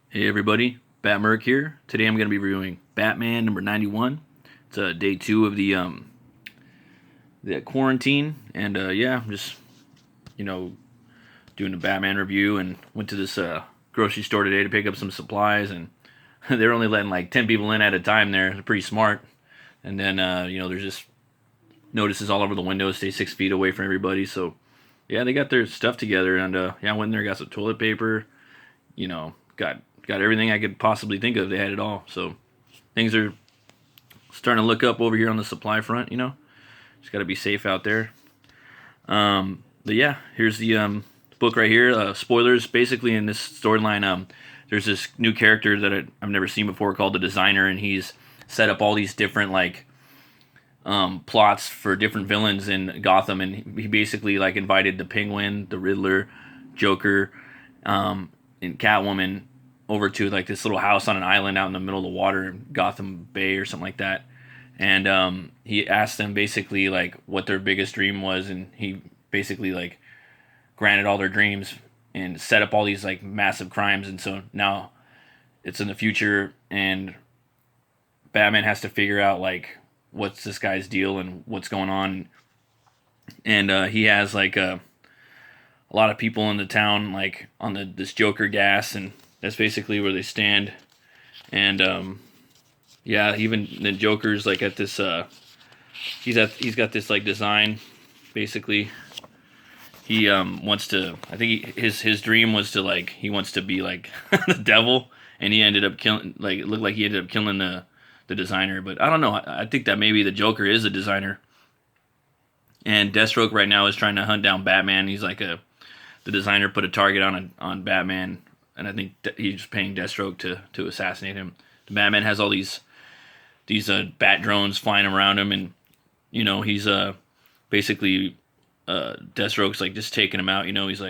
Hey everybody, Bat Merc here. Today I'm going to be reviewing Batman number 91. It's day 2 of the quarantine, and yeah, I'm just you know doing a Batman review, and went to this grocery store today to pick up some supplies, and they're only letting like 10 people in at a time. They're pretty smart, and then there's just notices all over the windows, stay 6 feet away from everybody. So yeah, they got their stuff together, and yeah, I went in there, got some toilet paper, got everything I could possibly think of. They had it all. So things are starting to look up over here on the supply front. Just got to be safe out there. But yeah, here's the book right here. Spoilers. Basically, in this storyline, there's this new character that I've never seen before called the Designer, and he's set up all these different plots for different villains in Gotham, and he basically invited the Penguin, the Riddler, Joker, and Catwoman over to this little house on an island out in the middle of the water in Gotham Bay or something like that. And he asked them basically what their biggest dream was, and he basically granted all their dreams and set up all these massive crimes. And so now it's in the future, and Batman has to figure out what's this guy's deal and what's going on. And he has a lot of people in the town on this Joker gas, and that's basically where they stand. And yeah, even the Joker's at this he's got this design. Basically, he wants to, I think his dream was to he wants to be the devil, and he ended up killing, it looked like he ended up killing the Designer. But I don't know, I think that maybe the Joker is the Designer. And Deathstroke right now is trying to hunt down Batman. He's the Designer put a target on Batman, and I think he's paying Deathstroke to assassinate him. The Batman has all these bat drones flying around him, and he's basically Deathstroke's just taking him out. He's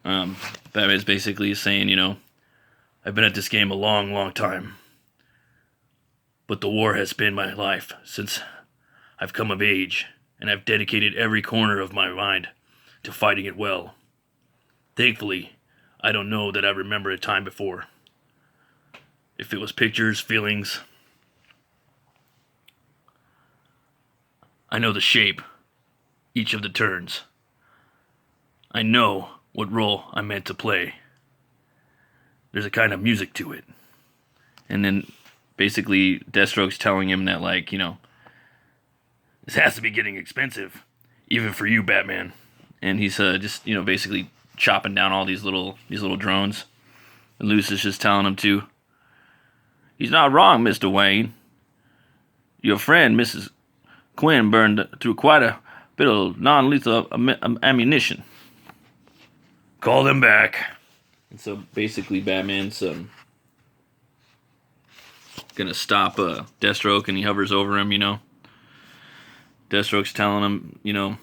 Batman's basically saying, I've been at this game a long, long time, but the war has been my life since I've come of age, and I've dedicated every corner of my mind to fighting it well. Thankfully, I don't know that I remember a time before. If it was pictures, feelings, I know the shape, each of the turns. I know what role I'm meant to play. There's a kind of music to it. And then basically Deathstroke's telling him that this has to be getting expensive, even for you, Batman. And he's just basically chopping down all these little drones. And Lucius is just telling him to. He's not wrong, Mr. Wayne. Your friend, Mrs. Quinn, burned through quite a bit of non-lethal ammunition. Call them back. And so basically Batman's gonna stop Deathstroke, and he hovers over him. Deathstroke's telling him,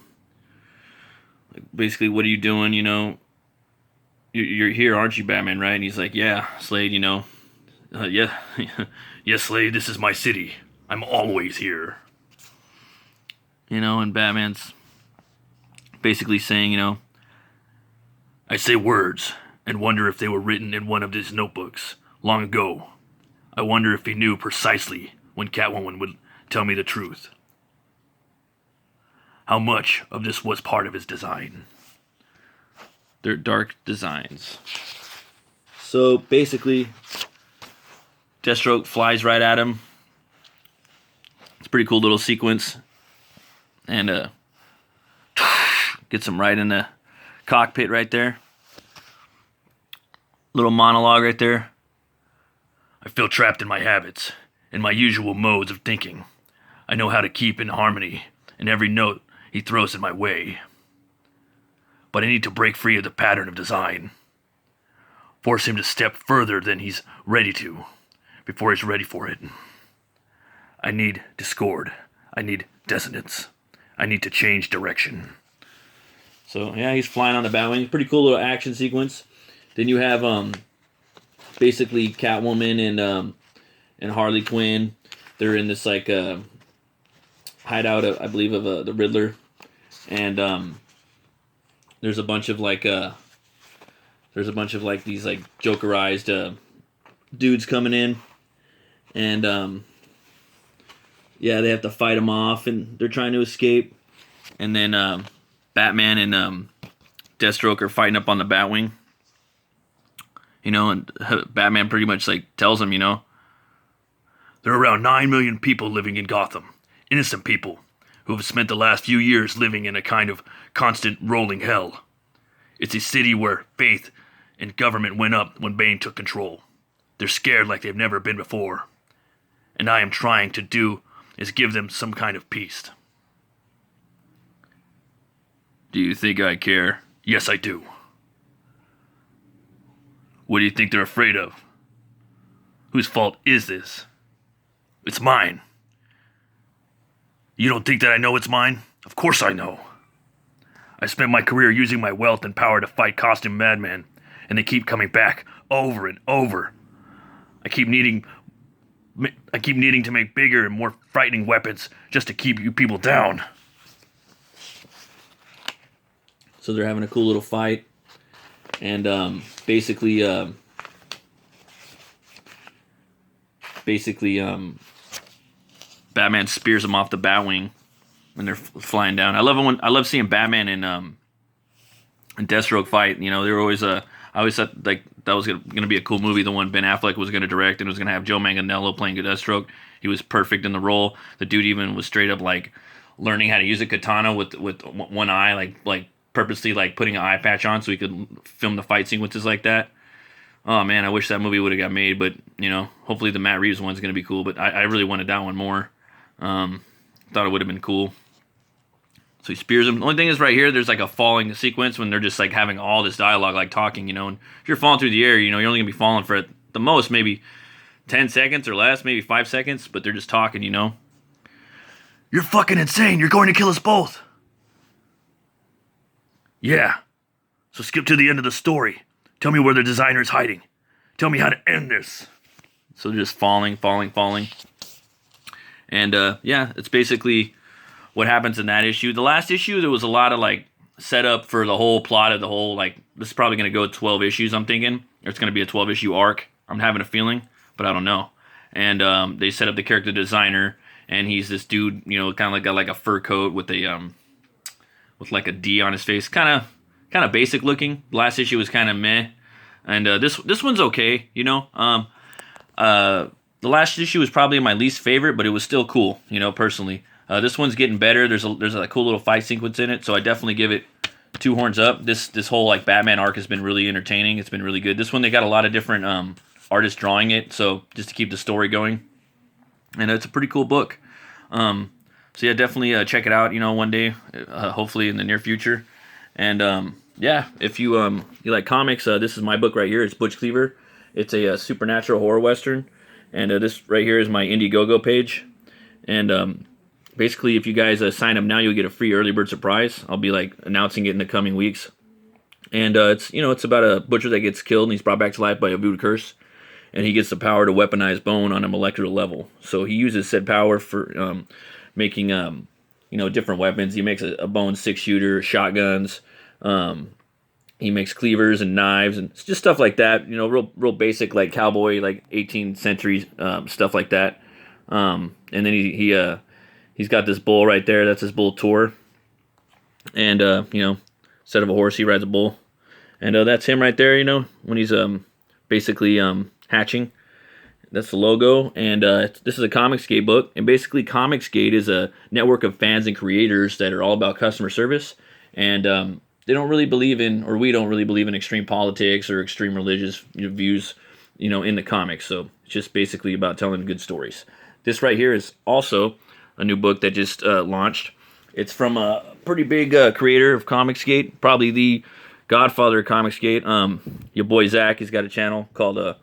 basically, what are you doing? You're here, aren't you, Batman? Right? And he's like, yeah, Slade. Yeah, yes, Slade. This is my city. I'm always here. And Batman's basically saying, I say words and wonder if they were written in one of his notebooks long ago. I wonder if he knew precisely when Catwoman would tell me the truth. How much of this was part of his design? They're dark designs. So basically, Deathstroke flies right at him. It's a pretty cool little sequence. And gets him right in the cockpit right there. Little monologue right there. I feel trapped in my habits, in my usual modes of thinking. I know how to keep in harmony in every note he throws in my way. But I need to break free of the pattern of design. Force him to step further than he's ready to, before he's ready for it. I need discord. I need dissonance. I need to change direction. So yeah, he's flying on the Batwing. Pretty cool little action sequence. Then you have basically Catwoman and Harley Quinn. They're in this hideout, I believe, of the Riddler, and there's a bunch of There's a bunch of like these like Jokerized dudes coming in, and yeah, they have to fight them off, and they're trying to escape. And then Batman and Deathstroke are fighting up on the Batwing. You know, and Batman pretty much like tells him, you know, there are around 9 million people living in Gotham. Innocent people who have spent the last few years living in a kind of constant rolling hell. It's a city where faith and government went up when Bane took control. They're scared like they've never been before. And I am trying to do is give them some kind of peace. Do you think I care? Yes, I do. What do you think they're afraid of? Whose fault is this? It's mine. You don't think that I know it's mine? Of course I know. I spent my career using my wealth and power to fight costume madmen, and they keep coming back over and over. I keep needing to make bigger and more frightening weapons just to keep you people down. So they're having a cool little fight, and basically, Batman spears him off the Batwing when they're flying down. I love seeing Batman and Deathstroke fight. You know, they were always I always thought like that was gonna be a cool movie. The one Ben Affleck was gonna direct, and it was gonna have Joe Manganiello playing Deathstroke. He was perfect in the role. The dude even was straight up like learning how to use a katana with one eye, like purposely like putting an eye patch on so he could film the fight sequences like that. Oh man, I wish that movie would have got made, but you know, hopefully the Matt Reeves one's gonna be cool. But I really wanted that one more. Thought it would have been cool. So he spears him. The only thing is right here, there's like a falling sequence when they're just like having all this dialogue, like talking, you know. And if you're falling through the air, you know, you're only gonna be falling for at the most maybe 10 seconds or less, maybe 5 seconds, but they're just talking, you know. You're fucking insane. You're going to kill us both. Yeah. So skip to the end of the story. Tell me where the designer's hiding. Tell me how to end this. So they're just falling. And yeah, it's basically what happens in that issue. The last issue, there was a lot of like setup for the whole plot of the whole, like, this is probably going to go 12 issues, I'm thinking. Or it's going to be a 12 issue arc. I'm having a feeling, but I don't know. And they set up the character designer, and he's this dude, you know, kind of like got like a fur coat with a with like a D on his face, kind of basic looking. The last issue was kind of meh, and this one's okay, you know. The last issue was probably my least favorite, but it was still cool, you know, personally. This one's getting better. There's a cool little fight sequence in it, so I definitely give it 2 horns up. This whole like Batman arc has been really entertaining. It's been really good. This one, they got a lot of different artists drawing it, so just to keep the story going, and it's a pretty cool book. So yeah, definitely check it out, you know, one day, hopefully in the near future. And yeah, if you like comics, this is my book right here. It's Butch Cleaver. It's a supernatural horror western, and this right here is my Indiegogo page. And basically, if you guys sign up now, you'll get a free early bird surprise. I'll be like announcing it in the coming weeks. And it's about a butcher that gets killed and he's brought back to life by a voodoo curse, and he gets the power to weaponize bone on a molecular level. So he uses said power for making different weapons. He makes a bone 6-shooter, shotguns. He makes cleavers and knives and just stuff like that. You know, real basic, like cowboy, like 18th century stuff like that. And then he's got this bull right there. That's his bull Tor. And instead of a horse, he rides a bull. And that's him right there. You know, when he's basically hatching. That's the logo. And this is a Comicsgate book. And basically, Comicsgate is a network of fans and creators that are all about customer service. And they don't really believe in, or we don't really believe in, extreme politics or extreme religious views, in the comics. So it's just basically about telling good stories. This right here is also a new book that just launched. It's from a pretty big creator of Comicsgate, probably the godfather of Comicsgate. Your boy Zach, he's got a channel called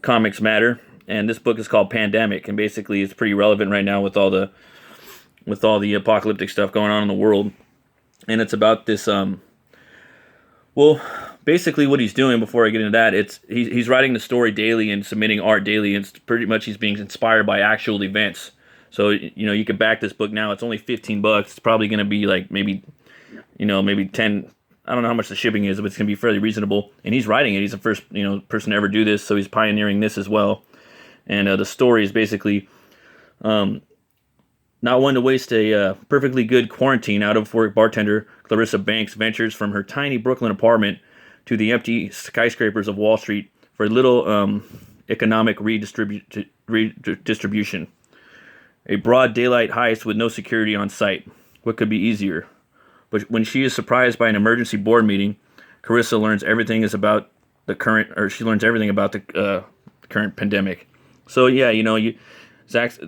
Comics Matter, and this book is called Pandemic, and basically it's pretty relevant right now with all the apocalyptic stuff going on in the world. And it's about this basically what he's doing, before I get into that, he's writing the story daily and submitting art daily, and it's pretty much he's being inspired by actual events. So you can back this book now. It's only $15. It's probably going to be like maybe 10, I don't know how much the shipping is, but it's gonna be fairly reasonable. And he's writing it. He's the first person to ever do this, so he's pioneering this as well. And the story is basically not one to waste a perfectly good quarantine. Out of work bartender Clarissa Banks ventures from her tiny Brooklyn apartment to the empty skyscrapers of Wall Street for a little economic redistribution. A broad daylight heist with no security on site. What could be easier? But when she is surprised by an emergency board meeting, Clarissa learns everything about the current pandemic. So yeah, Zach's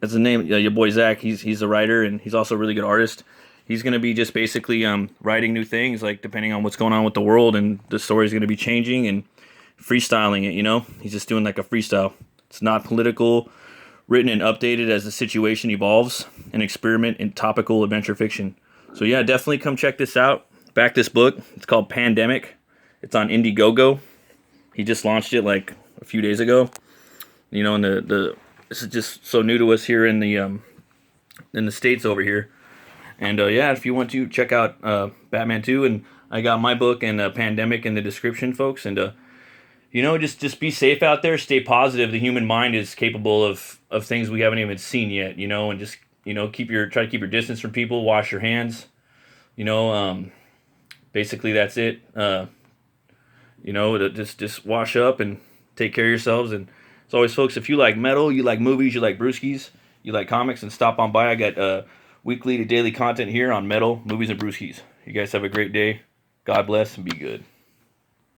that's the name. Your boy Zach. He's a writer and he's also a really good artist. He's gonna be just basically writing new things, like depending on what's going on with the world, and the story's gonna be changing and freestyling it. He's just doing like a freestyle. It's not political, written and updated as the situation evolves. An experiment in topical adventure fiction. So yeah, definitely come check this out. Back this book. It's called Pandemic. It's on INDIEGOGO. He just launched it like a few days ago. And this is just so new to us here in the States over here. And yeah, if you want to check out Batman 2, and I got my book and Pandemic in the description, folks. And just be safe out there, stay positive. The human mind is capable of things we haven't even seen yet, and just try to keep your distance from people, wash your hands. Basically that's it. Just wash up and take care of yourselves. And as always, folks, if you like metal, you like movies, you like brewskis, you like comics, and stop on by. I got weekly to daily content here on metal, movies, and brewskis. You guys have a great day. God bless and be good.